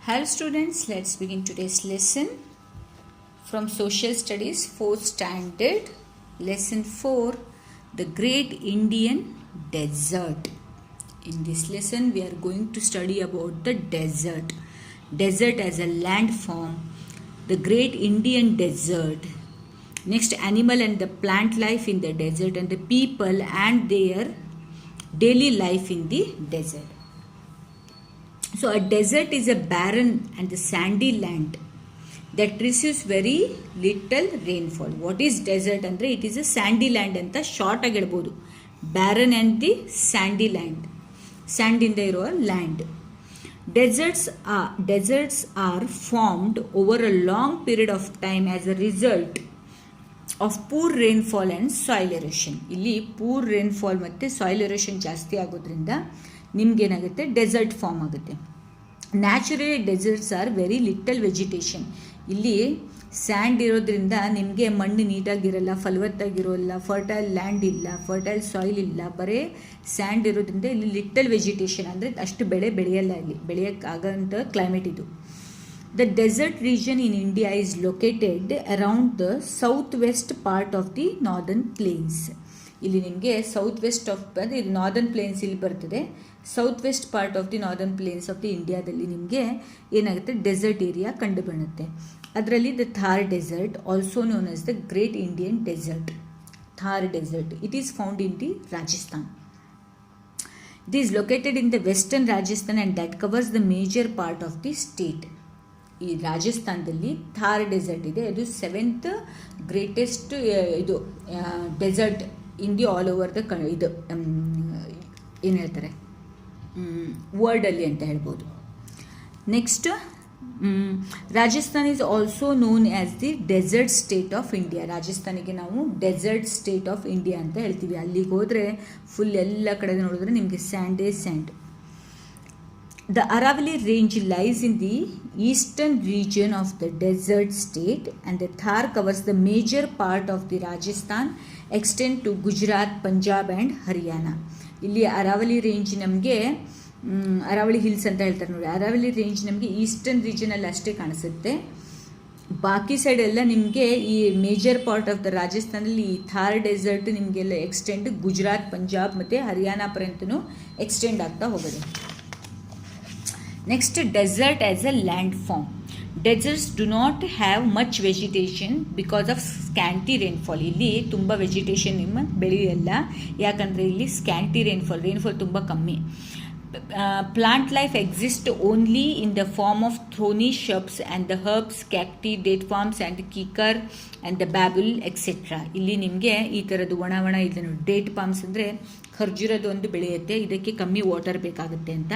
Hello students, let's begin today's lesson from Social Studies 4th Standard, Lesson 4, The Great Indian Desert. In this lesson, we are going to study about the desert. Desert as a landform, the Great Indian Desert. Next, animal and the plant life in the desert and the people and their daily life in the desert. So a desert is a barren and the sandy land that receives very little rainfall. What is desert andre? It is a sandy land anta short agi ಹೇಳಬಹುದು. Barren and the sandy land. Sand ಇಂದ ಇರುವ land. Deserts are formed over a long period of time as a result of poor rainfall and soil erosion. ಇಲ್ಲಿ poor rainfall ಮತ್ತೆ soil erosion ಜಾಸ್ತಿ ಆಗೋದ್ರಿಂದ ನಿಮ್ಗೇನಾಗುತ್ತೆ dessert form ಆಗುತ್ತೆ. Naturally deserts are very little vegetation. ಇಲ್ಲಿ and ಇರೋದ್ರಿಂದ ನಿಮಗೆ ಮಣ್ಣು ನೀಟಾಗಿರಲ್ಲ, ಫಲವತ್ತಾಗಿರೋಲ್ಲ, fertile land ಇಲ್ಲ, ಫರ್ಟೈಲ್ ಸಾಯಿಲ್ ಇಲ್ಲ, ಬರೀ ಸ್ಯಾಂಡ್ ಇರೋದ್ರಿಂದ ಇಲ್ಲಿ ಲಿಟಲ್ ವೆಜಿಟೇಷನ್ ಅಂದರೆ ಅಷ್ಟು ಬೆಳೆಯಲ್ಲ, ಇಲ್ಲಿ ಬೆಳೆಯೋಕ್ಕಾಗೋಂಥ ಕ್ಲೈಮೇಟ್ ಇದು. The desert region in India is located around the south west part of the northern plains. ಇಲ್ಲಿ ನಿಮಗೆ ಸೌತ್ ವೆಸ್ಟ್ ಆಫ್ ಅಂದರೆ ಇದು ನಾರ್ದರ್ನ್ ಪ್ಲೇನ್ಸ್ ಇಲ್ಲಿ ಬರ್ತದೆ. South west part of the northern plains of the ಇಂಡಿಯಾದಲ್ಲಿ ನಿಮಗೆ ಏನಾಗುತ್ತೆ ಡೆಸರ್ಟ್ ಏರಿಯಾ ಕಂಡು ಬರುತ್ತೆ. ಅದರಲ್ಲಿ the Thar desert also known as the great Indian desert. Thar desert it is found in the Rajasthan. It is located in the western Rajasthan and that covers the major part of the state. ಈ ರಾಜಸ್ಥಾನದಲ್ಲಿ Thar desert ಇದೆ. ಅದು 7th greatest ಇದು desert in the all over the ಇದು ಏನು ಹೇಳ್ತಾರೆ ವರ್ಲ್ಡಲ್ಲಿ ಅಂತ ಹೇಳ್ಬೋದು. Next Rajasthan is also known as the desert state of India. ರಾಜಸ್ಥಾನಿಗೆ ನಾವು ಡೆಸರ್ಟ್ ಸ್ಟೇಟ್ ಆಫ್ ಇಂಡಿಯಾ ಅಂತ ಹೇಳ್ತೀವಿ. ಅಲ್ಲಿಗೆ ಹೋದರೆ ಫುಲ್ ಎಲ್ಲ ಕಡೆ ನೋಡಿದ್ರೆ ನಿಮಗೆ ಸ್ಯಾಂಡೇ and. The Aravalli range lies in the eastern region of the desert state and the Thar covers the major part of the Rajasthan extend to Gujarat, Punjab and Haryana. ಇಲ್ಲಿ Aravalli range ನಮಗೆ Aravalli hills ಅಂತ ಹೇಳ್ತಾರೆ ನೋಡಿ. Aravalli range ನಮಗೆ eastern ರೀಜನಲ್ಲಿ ಅಷ್ಟೇ ಕಾಣಿಸುತ್ತೆ. ಬಾಕಿ side ಎಲ್ಲ ನಿಮಗೆ ಈ ಮೇಜರ್ ಪಾರ್ಟ್ ಆಫ್ ದ ರಾಜಸ್ಥಾನಲ್ಲಿ ಈ ಥಾರ್ ಡೆಸರ್ಟ್ ನಿಮಗೆಲ್ಲ ಎಕ್ಸ್ಟೆಂಡ್ ಗುಜರಾತ್, ಪಂಜಾಬ್ ಮತ್ತು ಹರಿಯಾಣ ಪರ್ಯಂತನೂ ಎಕ್ಸ್ಟೆಂಡ್ ಆಗ್ತಾ ಹೋಗೋದು. Next, desert as a landform. Deserts do not have much vegetation because of scanty rainfall. ಇಲ್ಲಿ ತುಂಬ ವೆಜಿಟೇಷನ್ ನಿಮ್ಮ ಬೆಳೆಯಲ್ಲ, ಯಾಕಂದರೆ ಇಲ್ಲಿ ಸ್ಕ್ಯಾಂಟಿ ರೇನ್ಫಾಲ್ ತುಂಬ ಕಮ್ಮಿ. Plant life exists only in the form of thorny shrubs and the herbs, cacti, date palms and kikar and the babul etc. ಇಲ್ಲಿ ನಿಮಗೆ ಈ ಥರದ್ದು ಒಣ ಇದೆ ನೋಡಿ. ಡೇಟ್ ಪಾಮ್ಸ್ ಅಂದರೆ ಖರ್ಜೂರದ ಒಂದು ಬೆಳೆಯುತ್ತೆ. ಇದಕ್ಕೆ ಕಮ್ಮಿ ವಾಟರ್ ಬೇಕಾಗುತ್ತೆ ಅಂತ.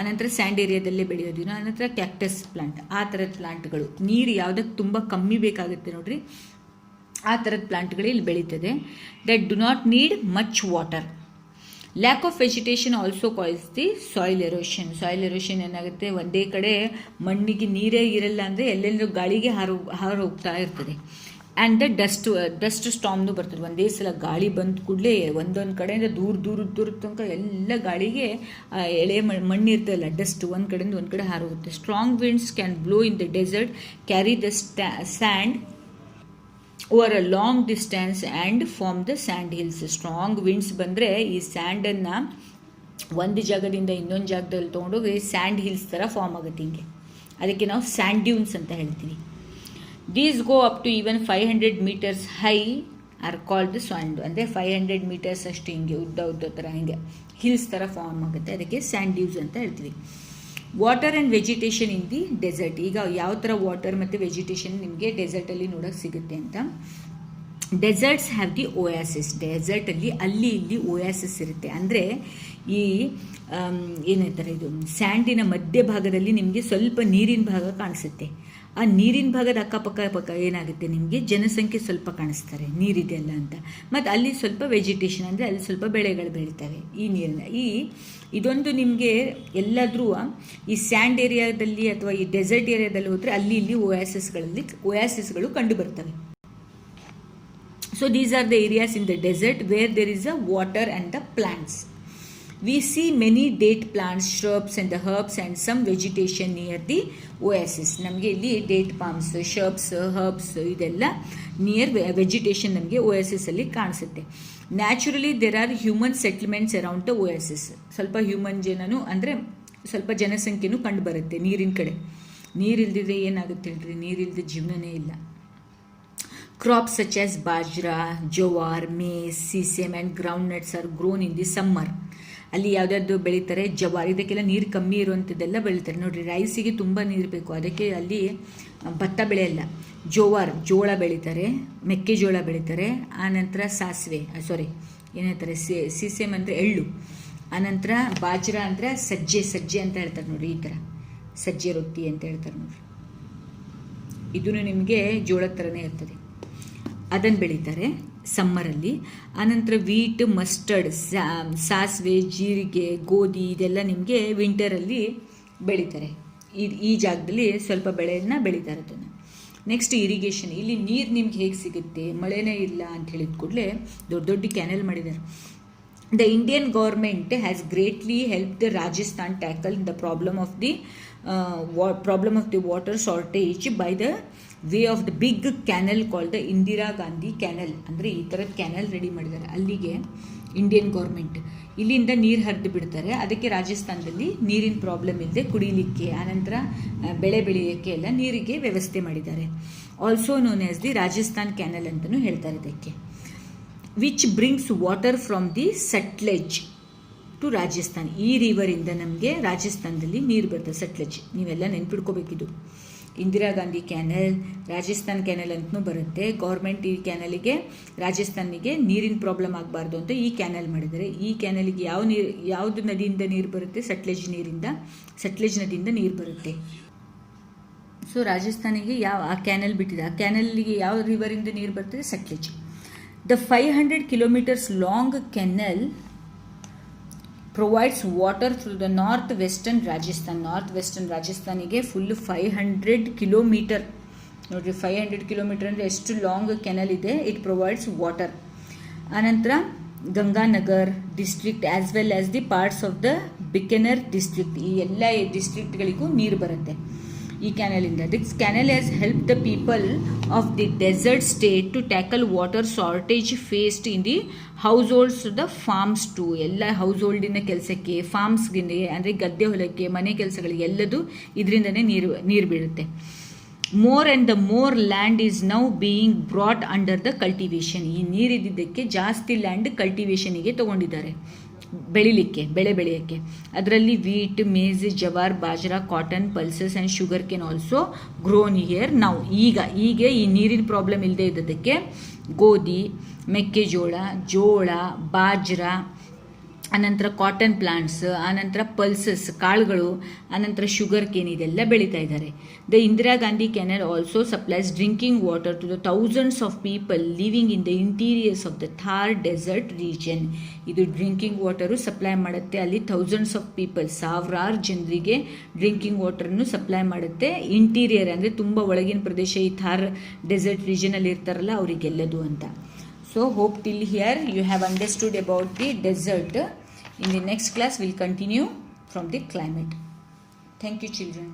ಅನಂತರ ಸ್ಯಾಂಡ್ ಏರಿಯಾದಲ್ಲೇ ಬೆಳೆಯೋದು. ಅನಂತರ ಕ್ಯಾಕ್ಟಸ್ ಪ್ಲಾಂಟ್, ಆ ಥರದ ಪ್ಲಾಂಟ್ಗಳು ನೀರು ಯಾವುದಕ್ಕೆ ತುಂಬ ಕಮ್ಮಿ ಬೇಕಾಗುತ್ತೆ ನೋಡ್ರಿ, ಆ ಥರದ ಪ್ಲಾಂಟ್ಗಳು ಇಲ್ಲಿ ಬೆಳೀತದೆ. That do not need much water. Lack of vegetation also guys the soil erosion. Soil erosion ಏನಾಗುತ್ತೆ, ಒಂದೇ ಕಡೆ ಮಣ್ಣಿಗೆ ನೀರೇ ಇರಲ್ಲ ಅಂದರೆ ಎಲ್ಲೆಲ್ಲರೂ ಗಾಳಿಗೆ ಹಾರು ಹೋಗ್ತಾ ಇರ್ತದೆ. ಆ್ಯಂಡ್ ದ ಡಸ್ಟ್ ಸ್ಟಾಮ್ನು ಬರ್ತದೆ. ಒಂದೇ ಸಲ ಗಾಳಿ ಬಂದ ಕೂಡಲೇ ಒಂದೊಂದು ಕಡೆಯಿಂದ ದೂರ ತನಕ ಎಲ್ಲ ಗಾಳಿಗೆ ಎಳೆ ಮಣ್ಣು ಇರ್ತದಲ್ಲ, ಡಸ್ಟ್ ಒಂದು ಕಡೆಯಿಂದ ಒಂದು ಕಡೆ ಹಾರೋಗುತ್ತೆ. Strong winds can blow in the desert, carry the sand over a long distance and form the sand hills. Strong winds ಬಂದರೆ ಈ ಸ್ಯಾಂಡನ್ನು ಒಂದು ಜಾಗದಿಂದ ಇನ್ನೊಂದು ಜಾಗದಲ್ಲಿ ತೊಗೊಂಡೋಗಿ ಸ್ಯಾಂಡ್ ಹಿಲ್ಸ್ ಥರ ಫಾರ್ಮ್ ಆಗುತ್ತೆ. ಹಿಂಗೆ ಅದಕ್ಕೆ ನಾವು ಸ್ಯಾಂಡ್ ಡ್ಯೂನ್ಸ್ ಅಂತ ಹೇಳ್ತೀವಿ. These go up to even 500 meters high are called the sand. ಅಂದರೆ 500 meters ಅಷ್ಟು ಹಿಂಗೆ ಉದ್ದ ಥರ ಹಿಂಗೆ ಹಿಲ್ಸ್ ಥರ ಫಾರ್ಮ್ ಆಗುತ್ತೆ. ಅದಕ್ಕೆ ಸ್ಯಾಂಡ್ ಡ್ಯೂಸ್ ಅಂತ ಹೇಳ್ತೀವಿ. Water and vegetation in the desert. ಈಗ ಯಾವ ಥರ ವಾಟರ್ ಮತ್ತು ವೆಜಿಟೇಷನ್ ನಿಮಗೆ ಡೆಸರ್ಟಲ್ಲಿ ನೋಡೋಕ್ಕೆ ಸಿಗುತ್ತೆ ಅಂತ. Deserts have the oasis. ಡೆಸರ್ಟಲ್ಲಿ ಅಲ್ಲಿ ಇಲ್ಲಿ ಓಯಾಸಿಸ್ ಇರುತ್ತೆ. ಅಂದರೆ ಈ ಏನಂತಾರೆ ಇದು ಸ್ಯಾಂಡಿನ ಮಧ್ಯಭಾಗದಲ್ಲಿ ನಿಮಗೆ ಸ್ವಲ್ಪ ನೀರಿನ ಭಾಗ ಕಾಣಿಸುತ್ತೆ. ಆ ನೀರಿನ ಭಾಗದ ಅಕ್ಕಪಕ್ಕ ಏನಾಗುತ್ತೆ, ನಿಮಗೆ ಜನಸಂಖ್ಯೆ ಸ್ವಲ್ಪ ಕಾಣಿಸ್ತಾರೆ, ನೀರಿದೆಯಲ್ಲ ಅಂತ. ಮತ್ತು ಅಲ್ಲಿ ಸ್ವಲ್ಪ ವೆಜಿಟೇಷನ್ ಅಂದರೆ ಅಲ್ಲಿ ಸ್ವಲ್ಪ ಬೆಳೆಗಳು ಬೆಳೀತವೆ ಈ ನೀರಿನ. ಇದೊಂದು ನಿಮಗೆ ಎಲ್ಲಾದರೂ ಈ ಸ್ಯಾಂಡ್ ಏರಿಯಾದಲ್ಲಿ ಅಥವಾ ಈ ಡೆಸರ್ಟ್ ಏರಿಯಾದಲ್ಲಿ ಹೋದರೆ ಅಲ್ಲಿ ಇಲ್ಲಿ ಓಯಾಸಿಸ್ಗಳು ಕಂಡು ಬರ್ತವೆ. So these are the areas in the desert where there is a water and the plants. We see many date plants, shrubs and the herbs and some vegetation near the oasis. ನಮಗೆ ಇಲ್ಲಿ date palms, shrubs, herbs ಇದೆಲ್ಲ near vegetation ನಮಗೆ oasis ಅಲ್ಲಿ ಕಾಣಿಸುತ್ತೆ. Naturally there are human settlements around the oasis. ಸ್ವಲ್ಪ human ಜನನು ಅಂದರೆ ಸ್ವಲ್ಪ ಜನಸಂಖ್ಯೆನೂ ಕಂಡು ಬರುತ್ತೆ ನೀರಿನ ಕಡೆ. ನೀರಿಲ್ದಿದ್ರೆ ಏನಾಗುತ್ತೆ ಹೇಳ್ರಿ, ನೀರಿಲ್ದ ಜೀವನನೇ ಇಲ್ಲ. Crops such as bajra, jowar, maize, sesame and groundnuts are grown in the summer. ಅಲ್ಲಿ ಯಾವುದಾದ್ರು ಬೆಳೀತಾರೆ, ಜವಾರ್, ಇದಕ್ಕೆಲ್ಲ ನೀರು ಕಮ್ಮಿ ಇರುವಂಥದ್ದೆಲ್ಲ ಬೆಳೀತಾರೆ. ನೋಡಿರಿ, ರೈಸಿಗೆ ತುಂಬ ನೀರು ಬೇಕು, ಅದಕ್ಕೆ ಅಲ್ಲಿ ಭತ್ತ ಬೆಳೆಯಲ್ಲ. ಜೋಳ ಬೆಳೀತಾರೆ, ಮೆಕ್ಕೆಜೋಳ ಬೆಳೀತಾರೆ. ಆನಂತರ ಸಾಸಿವೆ, ಏನಂತಾರೆ, ಸೀಸೆಮ್ ಅಂದರೆ ಎಳ್ಳು. ಆನಂತರ ಬಾಜ್ರಾ ಅಂದರೆ ಸಜ್ಜೆ ಅಂತ ಹೇಳ್ತಾರೆ ನೋಡಿರಿ, ಈ ಥರ ಸಜ್ಜೆ ರೊಟ್ಟಿ ಅಂತ ಹೇಳ್ತಾರೆ ನೋಡಿರಿ. ಇದೂ ನಿಮಗೆ ಜೋಳದ ಥರನೇ ಇರ್ತದೆ, ಅದನ್ನು ಬೆಳೀತಾರೆ ಸಮ್ಮರಲ್ಲಿ. ಆನಂತರ ವೀಟ್, ಮಸ್ಟರ್ಡ್, ಸಾಸಿವೆ, ಜೀರಿಗೆ, ಗೋಧಿ ಇದೆಲ್ಲ ನಿಮಗೆ ವಿಂಟರಲ್ಲಿ ಬೆಳೀತಾರೆ. ಈ ಜಾಗದಲ್ಲಿ ಸ್ವಲ್ಪ ಬೆಳೆಯನ್ನು ಬೆಳೀತಾರೆ ಅದನ್ನು. Next irrigation. ಇಲ್ಲಿ ನೀರು ನಿಮ್ಗೆ ಹೇಗೆ ಸಿಗುತ್ತೆ, ಮಳೆನೇ ಇಲ್ಲ ಅಂತ ಹೇಳಿದ ಕೂಡಲೇ ದೊಡ್ಡ ಕ್ಯಾನಲ್ ಮಾಡಿದ್ದಾರೆ. The Indian government has greatly help the Rajasthan tackle the problem of the water shortage by the way of the big canal called the Indira Gandhi canal. ಅಂದರೆ ಈ ಥರದ ಕ್ಯಾನಲ್ ರೆಡಿ ಮಾಡಿದ್ದಾರೆ ಅಲ್ಲಿಗೆ ಇಂಡಿಯನ್ ಗೌರ್ಮೆಂಟ್. ಇಲ್ಲಿಂದ ನೀರು ಹರಿದು ಬಿಡ್ತಾರೆ. ಅದಕ್ಕೆ ರಾಜಸ್ಥಾನದಲ್ಲಿ ನೀರಿನ ಪ್ರಾಬ್ಲಮ್ ಇಲ್ಲದೆ ಕುಡಿಲಿಕ್ಕೆ, ಆನಂತರ ಬೆಳೆ ಬೆಳೆಯೋಕ್ಕೆ ಎಲ್ಲ ನೀರಿಗೆ ವ್ಯವಸ್ಥೆ ಮಾಡಿದ್ದಾರೆ. Also known as the Rajasthan canal ಅಂತಲೂ ಹೇಳ್ತಾರೆ ಇದಕ್ಕೆ. Which brings water from the Sutlej to Rajasthan. ಈ ರಿವರಿಂದ ನಮಗೆ ರಾಜಸ್ಥಾನದಲ್ಲಿ ನೀರು ಬರ್ತದೆ, ಸಟ್ಲೆಜ್. ನೀವೆಲ್ಲ ನೆನ್ಪಿಡ್ಕೋಬೇಕಿದು. ಇಂದಿರಾ ಗಾಂಧಿ ಕ್ಯಾನಲ್, ರಾಜಸ್ಥಾನ್ ಕ್ಯಾನಲ್ ಅಂತಲೂ ಬರುತ್ತೆ. ಗೌರ್ಮೆಂಟ್ ಈ ಕ್ಯಾನಲಿಗೆ, ರಾಜಸ್ಥಾನಿಗೆ ನೀರಿನ ಪ್ರಾಬ್ಲಮ್ ಆಗಬಾರ್ದು ಅಂತ ಈ ಕ್ಯಾನಲ್ ಮಾಡಿದ್ದಾರೆ. ಈ ಕ್ಯಾನಲಿಗೆ ಯಾವುದು ನದಿಯಿಂದ ನೀರು ಬರುತ್ತೆ, ಸಟ್ಲೆಜ್ ನದಿಯಿಂದ ನೀರು ಬರುತ್ತೆ. ಸೊ ರಾಜಸ್ಥಾನಿಗೆ ಆ ಕ್ಯಾನಲ್ ಬಿಟ್ಟಿದೆ. ಆ ಕ್ಯಾನಲ್ಗೆ ಯಾವ ರಿವರಿಂದ ನೀರು ಬರ್ತದೆ, Sutlej. The 500 kilometers long canal provides water through the north western ರಾಜಸ್ಥಾನಿಗೆ ಫುಲ್ 500 ಕಿಲೋಮೀಟರ್. ನೋಡಿರಿ, 500 ಕಿಲೋಮೀಟರ್ ಅಂದರೆ ಎಷ್ಟು ಲಾಂಗ್ ಕೆನಲ್ ಇದೆ. It provides water. ಆನಂತರ Ganganagar district as well as the parts of the Bikaner district, ಈ ಎಲ್ಲ ಡಿಸ್ಟ್ರಿಕ್ಟ್ಗಳಿಗೂ ನೀರು ಬರುತ್ತೆ ಈ ಕ್ಯಾನಲಿಂದ. This canal has help the people of the desert state to tackle water shortage faced in the households, the forms to. ಎಲ್ಲ ಹೌಸ್ ಹೋಲ್ಡಿನ ಕೆಲಸಕ್ಕೆ, ಫಾರ್ಮ್ಸ್ಗೆ ಅಂದರೆ ಗದ್ದೆ ಹೊಲಕ್ಕೆ, ಮನೆ ಕೆಲಸಗಳಿಗೆ ಎಲ್ಲದೂ ಇದರಿಂದನೇ ನೀರು ಬೀಳುತ್ತೆ. More and the more land is now being brought under the cultivation. ಈ ನೀರಿದ್ದಕ್ಕೆ ಜಾಸ್ತಿ ಲ್ಯಾಂಡ್ ಕಲ್ಟಿವೇಷನಿಗೆ ತೊಗೊಂಡಿದ್ದಾರೆ, ಬೆಳೆ ಬೆಳೆಯೋಕ್ಕೆ. ಅದರಲ್ಲಿ wheat, maize, jowar, bajra, cotton, pulses and sugar cane also grown here ನಾವು. ಈಗ ಈ ನೀರಿನ ಪ್ರಾಬ್ಲಮ್ ಇಲ್ಲದೆ ಇದ್ದದಕ್ಕೆ ಗೋಧಿ, ಮೆಕ್ಕೆಜೋಳ, ಜೋಳ, ಬಾಜ್ರಾ, ಆನಂತರ ಕಾಟನ್ ಪ್ಲಾಂಟ್ಸ್, ಆನಂತರ ಪಲ್ಸಸ್ ಕಾಳುಗಳು, ಆನಂತರ ಶುಗರ್ ಕೇನ್ ಇದೆಲ್ಲ ಬೆಳೀತಾ ಇದ್ದಾರೆ. The Indira Gandhi canal also supplies drinking water to the thousands of people living in the interiors of the Thar desert region. ಇದು ಡ್ರಿಂಕಿಂಗ್ ವಾಟರು ಸಪ್ಲೈ ಮಾಡುತ್ತೆ. ಅಲ್ಲಿ ಥೌಸಂಡ್ಸ್ ಆಫ್ ಪೀಪಲ್, ಸಾವಿರಾರು ಜನರಿಗೆ ಡ್ರಿಂಕಿಂಗ್ ವಾಟರನ್ನು ಸಪ್ಲೈ ಮಾಡುತ್ತೆ. ಇಂಟೀರಿಯರ್ ಅಂದರೆ ತುಂಬ ಒಳಗಿನ ಪ್ರದೇಶ, ಈ ಥಾರ್ ಡೆಸರ್ಟ್ ರೀಜನಲ್ಲಿ ಇರ್ತಾರಲ್ಲ ಅವರಿಗೆಲ್ಲದು ಅಂತ. So hope till here you have understood about the desert. In the next class we'll continue from the climate. Thank you children.